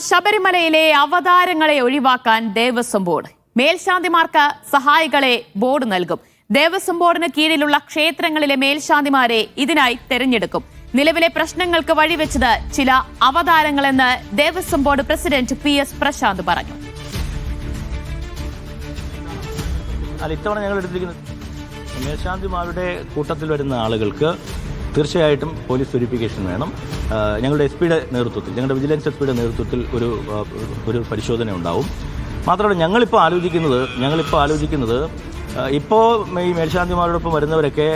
ശബരിമലയിലെ അവതാരങ്ങളെ ഒഴിവാക്കാൻ Devaswom board. മേൽശാന്തിമാർക്ക് സഹായികളെ board നൽകും. ദേവസ്വം ബോർഡിന് കീഴിലുള്ള ക്ഷേത്രങ്ങളിലെ മേൽശാന്തിമാരെ ഇതിനായി തെരഞ്ഞെടുക്കും. നിലവിലെ പ്രശ്നങ്ങൾക്ക് വഴിവെച്ചത് ചില അവതാരങ്ങളെന്ന് Devaswom board president PS Prashant പറഞ്ഞു. ഇത്തവണ ഞങ്ങൾ എടുത്തിരിക്കുന്നത് മേൽശാന്തിമാരുടെ കൂട്ടത്തിൽ വരുന്ന ആളുകൾക്ക് തീർച്ചയായിട്ടും പോലീസ് വെരിഫിക്കേഷൻ വേണം. ഞങ്ങളുടെ SP-യുടെ നേതൃത്വത്തിൽ, ഞങ്ങളുടെ വിജിലൻസ് SP-യുടെ നേതൃത്വത്തിൽ ഒരു പരിശോധന ഉണ്ടാവും. മാത്രമല്ല ഞങ്ങളിപ്പോൾ ആലോചിക്കുന്നത് ഇപ്പോൾ ഈ മേൽശാന്തിമാരോടൊപ്പം വരുന്നവരൊക്കെ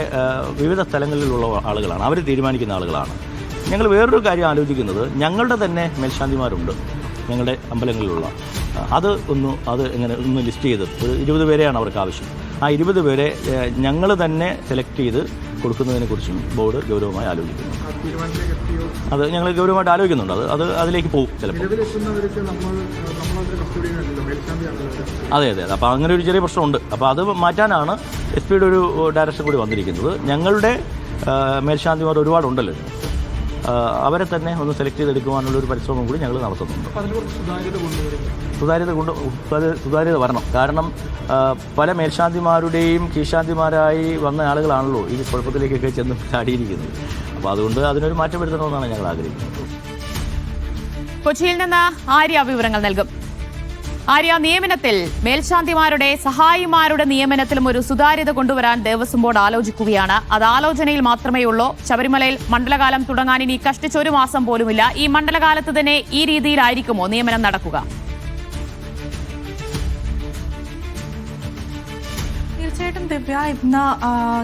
വിവിധ സ്ഥലങ്ങളിലുള്ള ആളുകളാണ്, അവർ തീരുമാനിക്കുന്ന ആളുകളാണ്. ഞങ്ങൾ വേറൊരു കാര്യം ആലോചിക്കുന്നത്, ഞങ്ങളുടെ തന്നെ മേൽശാന്തിമാരുണ്ട് ഞങ്ങളുടെ അമ്പലങ്ങളിലുള്ള. അത് എങ്ങനെ ഒന്ന് ലിസ്റ്റ് ചെയ്ത് ഒരു 20 പേരെയാണ് അവർക്ക് ആവശ്യം. ആ 20 പേരെ ഞങ്ങൾ തന്നെ സെലക്ട് ചെയ്ത് കൊടുക്കുന്നതിനെക്കുറിച്ചും ബോർഡ് ഗൗരവമായി ആലോചിക്കുന്നു. അത് ഞങ്ങൾ ഗൗരവമായിട്ട് ആലോചിക്കുന്നുണ്ട്. അത് അതിലേക്ക് പോകും ചിലപ്പോൾ. അതെ. അപ്പോൾ അങ്ങനെ ഒരു ചെറിയ പ്രശ്നമുണ്ട്. അപ്പോൾ അത് മാറ്റാനാണ് SP-യുടെ ഒരു ഡയറക്ഷൻ കൂടി വന്നിരിക്കുന്നത്. ഞങ്ങളുടെ മേൽശാന്തിമാർ ഒരുപാടുണ്ടല്ലോ, അവരെ തന്നെ ഒന്ന് സെലക്ട് ചെയ്തെടുക്കുവാനുള്ളൊരു പരിശ്രമം കൂടി ഞങ്ങൾ നടത്തുന്നുണ്ട്. സുതാര്യത വരണം. കാരണം പല മേൽശാന്തിമാരുടെയും കീഴ്ശാന്തിമാരായി വന്ന ആളുകളാണല്ലോ ഈ കുഴപ്പത്തിലേക്കൊക്കെ ചെന്ന് ചാടിയിരിക്കുന്നത്. അപ്പോൾ അതുകൊണ്ട് അതിനൊരു മാറ്റം വരുത്തണമെന്നാണ് ഞങ്ങൾ ആഗ്രഹിക്കുന്നത്. കൊച്ചിയിൽ നിന്ന് ആര്യ വിവരങ്ങൾ നൽകും. ആര്യ, നിയമനത്തിൽ മേൽശാന്തിമാരുടെ സഹായിമാരുടെ നിയമനത്തിലും ഒരു സുതാര്യത കൊണ്ടുവരാൻ ദേവസ്വം ബോർഡ് ആലോചിക്കുകയാണ്. അത് ആലോചനയിൽ മാത്രമേ ഉള്ളൂ. ശബരിമലയിൽ മണ്ഡലകാലം തുടങ്ങാൻ ഇനി കഷ്ടിച്ച് 1 മാസം പോലുമില്ല. ഈ മണ്ഡലകാലത്ത് തന്നെ ഈ രീതിയിലായിരിക്കുമോ നിയമനം നടക്കുക? തീർച്ചയായിട്ടും ദിവ്യ, ഇന്ന്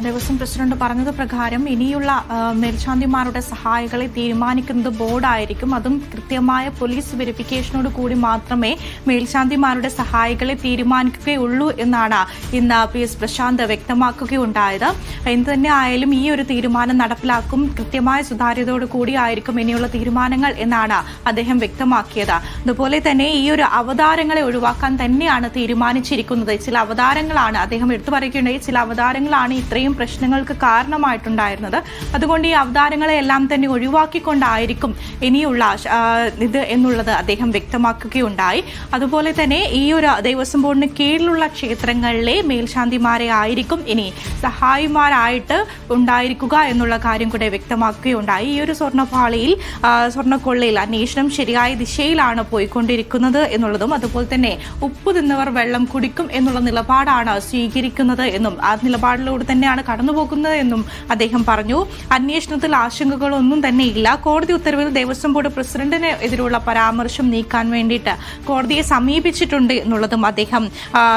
ദേവസ്വം പ്രസിഡന്റ് പറഞ്ഞത് പ്രകാരം ഇനിയുള്ള മേൽശാന്തിമാരുടെ സഹായികളെ തീരുമാനിക്കുന്നത് ബോർഡായിരിക്കും. അതും കൃത്യമായ പോലീസ് വെരിഫിക്കേഷനോട് കൂടി മാത്രമേ മേൽശാന്തിമാരുടെ സഹായികളെ തീരുമാനിക്കുകയുള്ളൂ എന്നാണ് ഇന്ന് PS പ്രശാന്ത് വ്യക്തമാക്കുകയുണ്ടായത്. എന്ത് തന്നെ ആയാലും ഈ ഒരു തീരുമാനം നടപ്പിലാക്കും, കൃത്യമായ സുതാര്യതയോട് കൂടിയായിരിക്കും ഇനിയുള്ള തീരുമാനങ്ങൾ എന്നാണ് അദ്ദേഹം വ്യക്തമാക്കിയത്. അതുപോലെ തന്നെ ഈ ഒരു അവതാരങ്ങളെ ഒഴിവാക്കാൻ തന്നെയാണ് തീരുമാനിച്ചിരിക്കുന്നത്. ചില അവതാരങ്ങളാണ് അദ്ദേഹം എടുത്തു പറയുകയുണ്ടായി, ചില അവതാരങ്ങളാണ് ഇത്രയും പ്രശ്നങ്ങൾക്ക് കാരണമായിട്ടുണ്ടായിരുന്നത്. അതുകൊണ്ട് ഈ അവതാരങ്ങളെ എല്ലാം തന്നെ ഒഴിവാക്കിക്കൊണ്ടായിരിക്കും ഇനിയുള്ള ഇത് എന്നുള്ളത് അദ്ദേഹം വ്യക്തമാക്കുകയുണ്ടായി. അതുപോലെ തന്നെ ഈ ഒരു ദേവസ്വം ബോർഡിന് കീഴിലുള്ള ക്ഷേത്രങ്ങളിലെ മേൽശാന്തിമാരെ ആയിരിക്കും ഇനി സഹായിമാരായിട്ട് ഉണ്ടായിരിക്കുക എന്നുള്ള കാര്യം കൂടെ വ്യക്തമാക്കുകയുണ്ടായി. ഈ ഒരു സ്വർണ്ണക്കൊള്ളയിൽ അന്വേഷണം ശരിയായ ദിശയിലാണ് പോയിക്കൊണ്ടിരിക്കുന്നത് എന്നുള്ളതും, അതുപോലെ തന്നെ ഉപ്പ് തിന്നവർ വെള്ളം കുടിക്കും എന്നുള്ള നിലപാടാണ് സ്വീകരിക്കുന്നത് എന്നും ആ നിലപാടിലൂടെ തന്നെയാണ് കടന്നുപോകുന്നത് എന്നും അദ്ദേഹം പറഞ്ഞു. അന്വേഷണത്തിൽ ആശങ്കകളൊന്നും തന്നെ ഇല്ല. കോടതി ഉത്തരവിൽ ദേവസ്വം ബോർഡ് പ്രസിഡന്റിന് എതിരെയുള്ള പരാമർശം നീക്കാൻ വേണ്ടിയിട്ട് കോടതിയെ സമീപിച്ചിട്ടുണ്ട് എന്നുള്ളതും അദ്ദേഹം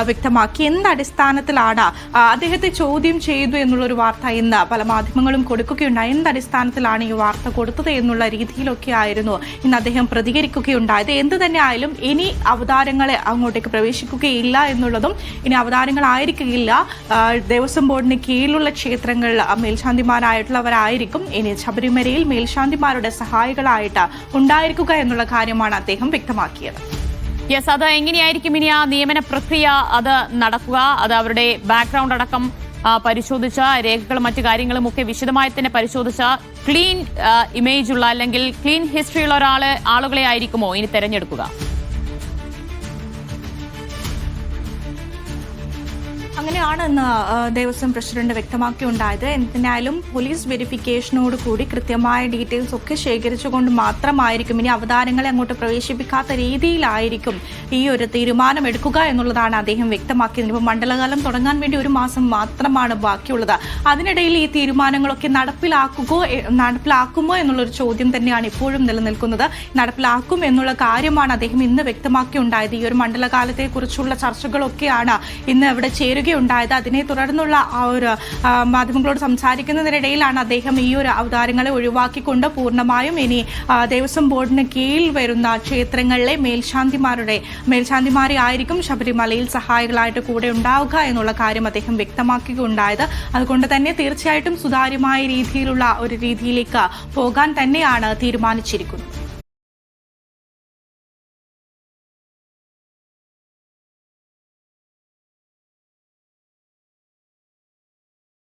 വ്യക്തമാക്കി. എന്തടിസ്ഥാനത്തിലാണ് അദ്ദേഹത്തെ ചോദ്യം ചെയ്തു എന്നുള്ളൊരു വാർത്ത ഇന്ന് പല മാധ്യമങ്ങളും കൊടുക്കുകയുണ്ടായി. എന്തടിസ്ഥാനത്തിലാണ് ഈ വാർത്ത കൊടുത്തത് എന്നുള്ള രീതിയിലൊക്കെ ആയിരുന്നു ഇന്ന് അദ്ദേഹം പ്രതികരിക്കുകയുണ്ടായത്. എന്ത് തന്നെ ആയാലും ഇനി അവതാരങ്ങളെ അങ്ങോട്ടേക്ക് പ്രവേശിക്കുകയില്ല എന്നുള്ളതും, ഇനി അവതാരങ്ങളായിരിക്കില്ല, ദേവസ്വം ബോർഡിന് കീഴിലുള്ള ക്ഷേത്രങ്ങളിൽ മേൽശാന്തിമാരായിട്ടുള്ളവരായിരിക്കും ഇനി ശബരിമലയിൽ മേൽശാന്തിമാരുടെ സഹായികളായിട്ട് ഉണ്ടായിരിക്കുക എന്നുള്ള കാര്യമാണ് അദ്ദേഹം വ്യക്തമാക്കിയത്. അത് എങ്ങനെയായിരിക്കും ഇനി ആ നിയമന പ്രക്രിയ അത് നടക്കുക? അത് അവരുടെ ബാക്ക്ഗ്രൗണ്ട് അടക്കം പരിശോധിച്ച രേഖകളും മറ്റു കാര്യങ്ങളും ഒക്കെ വിശദമായി തന്നെ പരിശോധിച്ച ക്ലീൻ ഇമേജ് ഉള്ള അല്ലെങ്കിൽ ക്ലീൻ ഹിസ്റ്ററി ഉള്ള ആളുകളെ ആയിരിക്കുമോ ഇനി തെരഞ്ഞെടുക്കുക? അങ്ങനെയാണ് ഇന്ന് ദേവസ്വം പ്രസിഡന്റ് വ്യക്തമാക്കിയുണ്ടായത്. എന്തിനായാലും പോലീസ് വെരിഫിക്കേഷനോട് കൂടി കൃത്യമായ ഡീറ്റെയിൽസ് ഒക്കെ ശേഖരിച്ചുകൊണ്ട് മാത്രമായിരിക്കും ഇനി അവതാരങ്ങളെ അങ്ങോട്ട് പ്രവേശിപ്പിക്കാത്ത രീതിയിലായിരിക്കും ഈ ഒരു തീരുമാനം എടുക്കുക എന്നുള്ളതാണ് അദ്ദേഹം വ്യക്തമാക്കിയത്. ഇപ്പോൾ മണ്ഡലകാലം തുടങ്ങാൻ വേണ്ടി 1 മാസം മാത്രമാണ് ബാക്കിയുള്ളത്. അതിനിടയിൽ ഈ തീരുമാനങ്ങളൊക്കെ നടപ്പിലാക്കുമോ എന്നുള്ളൊരു ചോദ്യം തന്നെയാണ് ഇപ്പോഴും നിലനിൽക്കുന്നത്. നടപ്പിലാക്കും എന്നുള്ള കാര്യമാണ് അദ്ദേഹം ഇന്ന് വ്യക്തമാക്കിയുണ്ടായത്. ഈ ഒരു മണ്ഡലകാലത്തെ കുറിച്ചുള്ള ചർച്ചകളൊക്കെയാണ് ഇന്ന് ഇവിടെ ചേരുകയുണ്ടായത്. അതിനെ തുടർന്നുള്ള ആ ഒരു മാധ്യമങ്ങളോട് സംസാരിക്കുന്നതിനിടയിലാണ് അദ്ദേഹം ഈ ഒരു അവതാരങ്ങളെ ഒഴിവാക്കിക്കൊണ്ട് പൂർണ്ണമായും ഇനി ദേവസ്വം ബോർഡിന് കീഴിൽ വരുന്ന ക്ഷേത്രങ്ങളിലെ മേൽശാന്തിമാരെ ആയിരിക്കും ശബരിമലയിൽ സഹായികളായിട്ട് കൂടെ ഉണ്ടാവുക എന്നുള്ള കാര്യം അദ്ദേഹം വ്യക്തമാക്കുകയുണ്ടായത്. അതുകൊണ്ട് തന്നെ തീർച്ചയായിട്ടും സുതാര്യമായ രീതിയിലുള്ള ഒരു രീതിയിലേക്ക് പോകാൻ തന്നെയാണ് തീരുമാനിച്ചിരിക്കുന്നത്.